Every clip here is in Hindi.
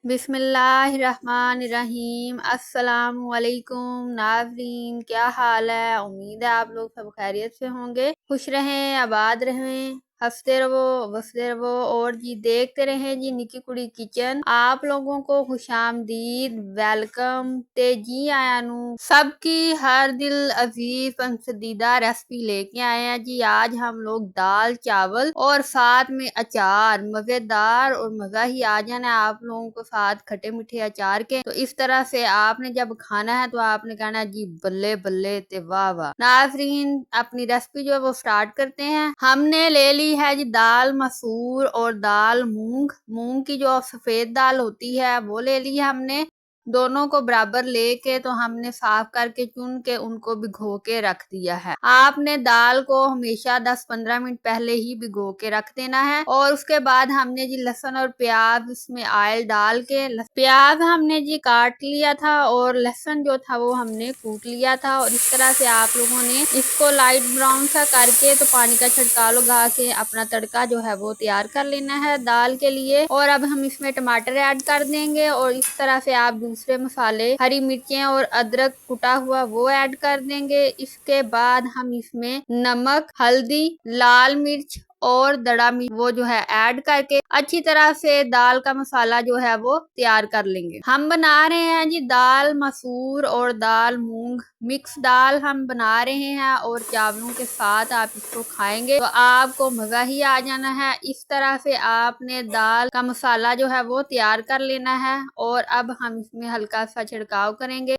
बिस्मिल्लाहिर्रहमानिर्रहीम। अस्सलामुअलैकुम नाज़रीन, क्या हाल है। उम्मीद है आप लोग सब खैरियत से होंगे, खुश रहें, आबाद रहें, हंसते रहो, बसते रहो और जी देखते रहें जी निकी कुड़ी किचन। आप लोगों को खुशामदीद, वेलकम ते जी आया नू सबकी हर दिल अजीज पसंदीदा रेसिपी लेके आए हैं जी। आज हम लोग दाल चावल और साथ में अचार, मजेदार और मजा ही आ जाना है आप लोगों को साथ खट्टे मीठे अचार के। तो इस तरह से आपने जब खाना है तो आपने कहना है जी बल्ले बल्ले ते वाह वाह। नाज़रीन अपनी रेसिपी जो है वो स्टार्ट करते हैं। हमने ले ली है जी दाल मसूर और दाल मूंग। मूंग की जो सफेद दाल होती है वो ले ली है हमने। दोनों को बराबर लेके तो हमने साफ करके चुन के उनको भिगो के रख दिया है। आपने दाल को हमेशा 10-15 मिनट पहले ही भिगो के रख देना है। और उसके बाद हमने जी लहसुन और प्याज उसमें ऑयल डाल के, प्याज हमने जी काट लिया था और लहसुन जो था वो हमने कूट लिया था। और इस तरह से आप लोगों ने इसको लाइट ब्राउन सा करके तो पानी का छिड़काव लगा के अपना तड़का जो है वो तैयार कर लेना है दाल के लिए। और अब हम इसमें टमाटर ऐड कर देंगे और इस तरह से आप दूसरे मसाले, हरी मिर्चें और अदरक कुटा हुआ वो ऐड कर देंगे। इसके बाद हम इसमें नमक, हल्दी, लाल मिर्च और दड़ा मिर्च वो जो है ऐड करके अच्छी तरह से दाल का मसाला जो है वो तैयार कर लेंगे। हम बना रहे हैं जी दाल मसूर और दाल मूंग मिक्स दाल हम बना रहे हैं और चावलों के साथ आप इसको खाएंगे तो आपको मजा ही आ जाना है। इस तरह से आपने दाल का मसाला जो है वो तैयार कर लेना है। और अब हम इसमें हल्का सा छिड़काव करेंगे।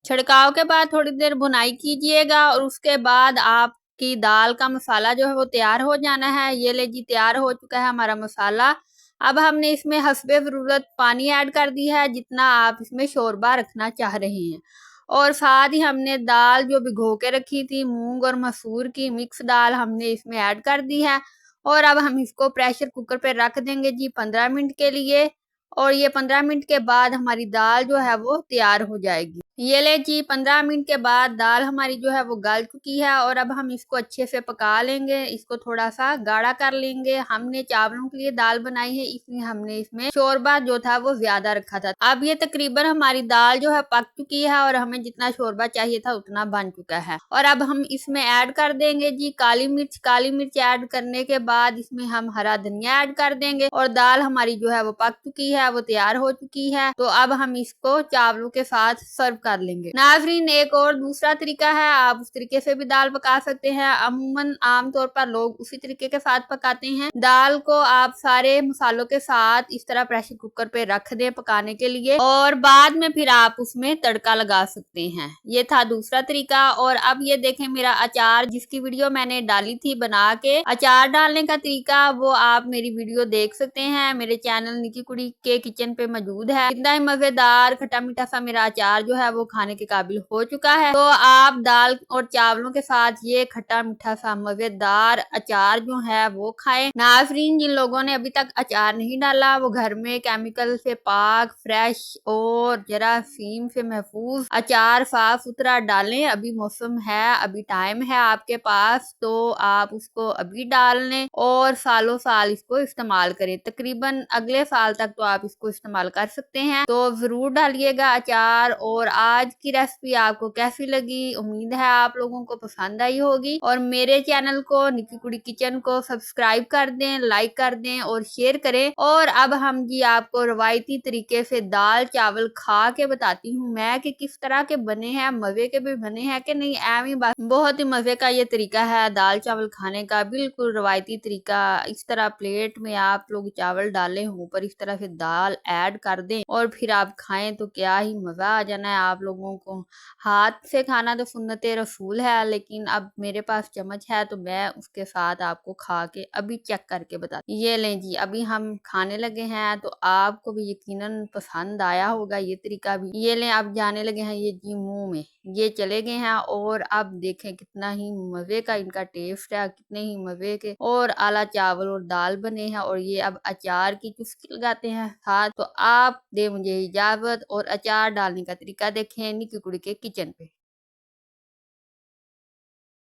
छिड़काव के बाद थोड़ी देर भुनाई कीजिएगा और उसके बाद आप की दाल का मसाला जो है वो तैयार हो जाना है। ये ले जी तैयार हो चुका है हमारा मसाला। अब हमने इसमें हस्बे जरूरत पानी ऐड कर दी है जितना आप इसमें शोरबा रखना चाह रहे हैं। और साथ ही हमने दाल जो भिगो के रखी थी मूंग और मसूर की मिक्स दाल हमने इसमें ऐड कर दी है। और अब हम इसको प्रेशर कुकर पे रख देंगे जी 15 मिनट के लिए। और ये 15 मिनट के बाद हमारी दाल जो है वो तैयार हो जाएगी। ये ले जी 15 मिनट के बाद दाल हमारी जो है वो गल चुकी है। और अब हम इसको अच्छे से पका लेंगे, इसको थोड़ा सा गाढ़ा कर लेंगे। हमने चावलों के लिए दाल बनाई है इसलिए हमने इसमें शोरबा जो था वो ज्यादा रखा था। अब ये तकरीबन हमारी दाल जो है पक चुकी है और हमें जितना शोरबा चाहिए था उतना बन चुका है। और अब हम इसमें ऐड कर देंगे जी काली मिर्च। काली मिर्च ऐड करने के बाद इसमें हम हरा धनिया ऐड कर देंगे। और दाल हमारी जो है वो पक चुकी है, वो तैयार हो चुकी है। तो अब हम इसको चावलों के साथ सर्व कर लेंगे। नाजरीन एक और दूसरा तरीका है, आप उस तरीके से भी दाल पका सकते हैं। अमूमन आमतौर पर लोग उसी तरीके के साथ पकाते हैं। दाल को आप सारे मसालों के साथ इस तरह प्रेशर कुकर पे रख दें पकाने के लिए और बाद में फिर आप उसमें तड़का लगा सकते हैं। ये था दूसरा तरीका। और अब ये देखें मेरा अचार जिसकी वीडियो मैंने डाली थी बना के अचार डालने का तरीका, वो आप मेरी वीडियो देख सकते हैं मेरे चैनल निकी कुड़ी के किचन पे मौजूद है। इतना ही मजेदार खट्टा मीठा सा मेरा अचार जो है वो खाने के काबिल हो चुका है। तो आप दाल और चावलों के साथ ये खट्टा मीठा सा मजेदार अचार जो है वो खाएं। नाजरीन जिन लोगों ने अभी तक अचार नहीं डाला वो घर में केमिकल से पाक, फ्रेश और जरासीम से महफूज अचार साफ सुथरा डालें। अभी मौसम है, अभी टाइम है आपके पास, तो आप उसको अभी डाल लें और सालों साल इसको इस्तेमाल करें। तकरीबन अगले साल तक तो आप इसको इस्तेमाल कर सकते हैं। तो जरूर डालिएगा अचार। और आज की रेसिपी आपको कैसी लगी, उम्मीद है आप लोगों को पसंद आई होगी। और मेरे चैनल को निकी कुड़ी किचन को सब्सक्राइब कर दें, लाइक कर दें और शेयर करें। और अब हम जी आपको रवायती तरीके से दाल चावल खा के बताती हूँ मैं कि किस तरह के बने हैं, मजे के भी बने हैं कि नहीं। एवं बस बहुत ही मजे का ये तरीका है दाल चावल खाने का, बिल्कुल रवायती तरीका। इस तरह प्लेट में आप लोग चावल डालें, ऊपर इस तरह से दाल ऐड कर दें और फिर आप खाएं तो क्या ही मजा आ जाना है आप लोगों को। हाथ से खाना तो सुन्नत रसूल है, लेकिन अब मेरे पास चम्मच है तो मैं उसके साथ आपको खा के अभी चेक करके बताती। ये लें जी अभी हम खाने लगे हैं तो आपको भी यकीनन पसंद आया होगा ये तरीका भी। ये लें अब जाने लगे हैं ये जी मुंह में, ये चले गए हैं। और अब देखें कितना ही मजे का इनका टेस्ट है, कितने ही मजे के और आला चावल और दाल बने हैं। और ये अब अचार की चुस्की लगाते हैं साथ। तो आप दे मुझे इजाजत और अचार डालने का तरीका देखें निकी कुड़ी के किचन पे।